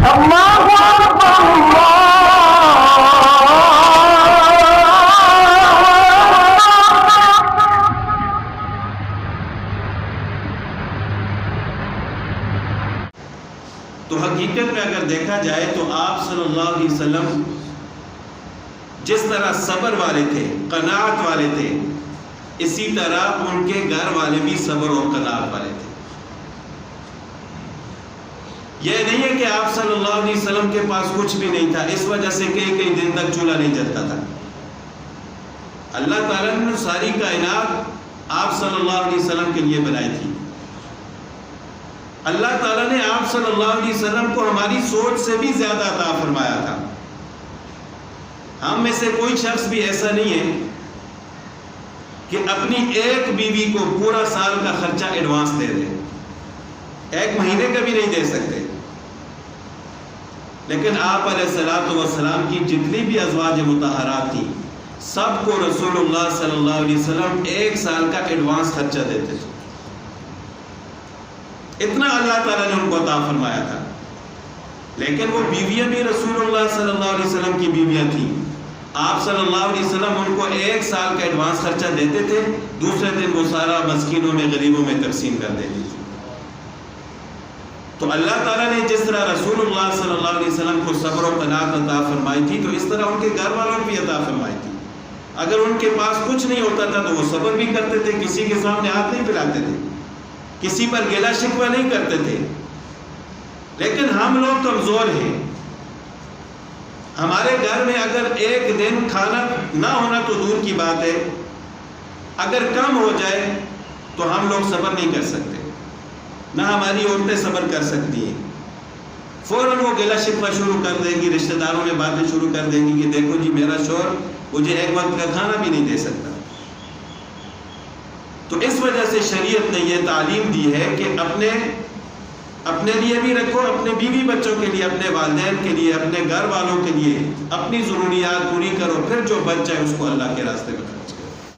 تو حقیقت میں اگر دیکھا جائے تو آپ صلی اللہ علیہ وسلم جس طرح صبر والے تھے، قناعت والے تھے، اسی طرح ان کے گھر والے بھی صبر اور قناعت والے تھے۔ یہ نہیں ہے کہ آپ صلی اللہ علیہ وسلم کے پاس کچھ بھی نہیں تھا، اس وجہ سے کئی دن تک چولہا نہیں جلتا تھا۔ اللہ تعالیٰ نے ساری کائنات آپ صلی اللہ علیہ وسلم کے لیے بنائی تھی۔ اللہ تعالیٰ نے آپ صلی اللہ علیہ وسلم کو ہماری سوچ سے بھی زیادہ عطا فرمایا تھا۔ ہم میں سے کوئی شخص بھی ایسا نہیں ہے کہ اپنی ایک بیوی کو پورا سال کا خرچہ ایڈوانس دے دے، ایک مہینے کا بھی نہیں دے سکتے۔ لیکن آپ علیہ الصلوۃ والسلام کی جتنی بھی ازواج مطہرات تھیں، سب کو رسول اللہ صلی اللہ علیہ وسلم ایک سال کا ایڈوانس خرچہ دیتے تھے۔ اتنا اللہ تعالیٰ نے ان کو عطا فرمایا تھا۔ لیکن وہ بیویاں بھی رسول اللہ صلی اللہ علیہ وسلم کی بیویاں تھیں۔ آپ صلی اللہ علیہ وسلم ان کو ایک سال کا ایڈوانس خرچہ دیتے تھے، دوسرے دن وہ سارا مسکینوں میں، غریبوں میں تقسیم کر دیتی تھی۔ تو اللہ تعالیٰ نے جس طرح رسول اللہ صلی اللہ علیہ وسلم کو صبر و قناعت عطا فرمائی تھی، تو اس طرح ان کے گھر والوں کو بھی عطا فرمائی تھی۔ اگر ان کے پاس کچھ نہیں ہوتا تھا تو وہ صبر بھی کرتے تھے، کسی کے سامنے ہاتھ نہیں پھیلاتے تھے، کسی پر گلہ شکوہ نہیں کرتے تھے۔ لیکن ہم لوگ کمزور ہیں۔ ہمارے گھر میں اگر ایک دن کھانا نہ ہونا تو دور کی بات ہے، اگر کم ہو جائے تو ہم لوگ صبر نہیں کر سکتے، نہ ہماری عورتیں صبر کر سکتی ہیں۔ فوراً وہ گلہ شکوہ شروع کر دیں گی، رشتہ داروں میں باتیں شروع کر دیں گی کہ دیکھو جی میرا شوہر مجھے ایک وقت کا کھانا بھی نہیں دے سکتا۔ تو اس وجہ سے شریعت نے یہ تعلیم دی ہے کہ اپنے لیے بھی رکھو، اپنے بیوی بچوں کے لیے، اپنے والدین کے لیے، اپنے گھر والوں کے لیے اپنی ضروریات پوری کرو، پھر جو بچ جائے اس کو اللہ کے راستے میں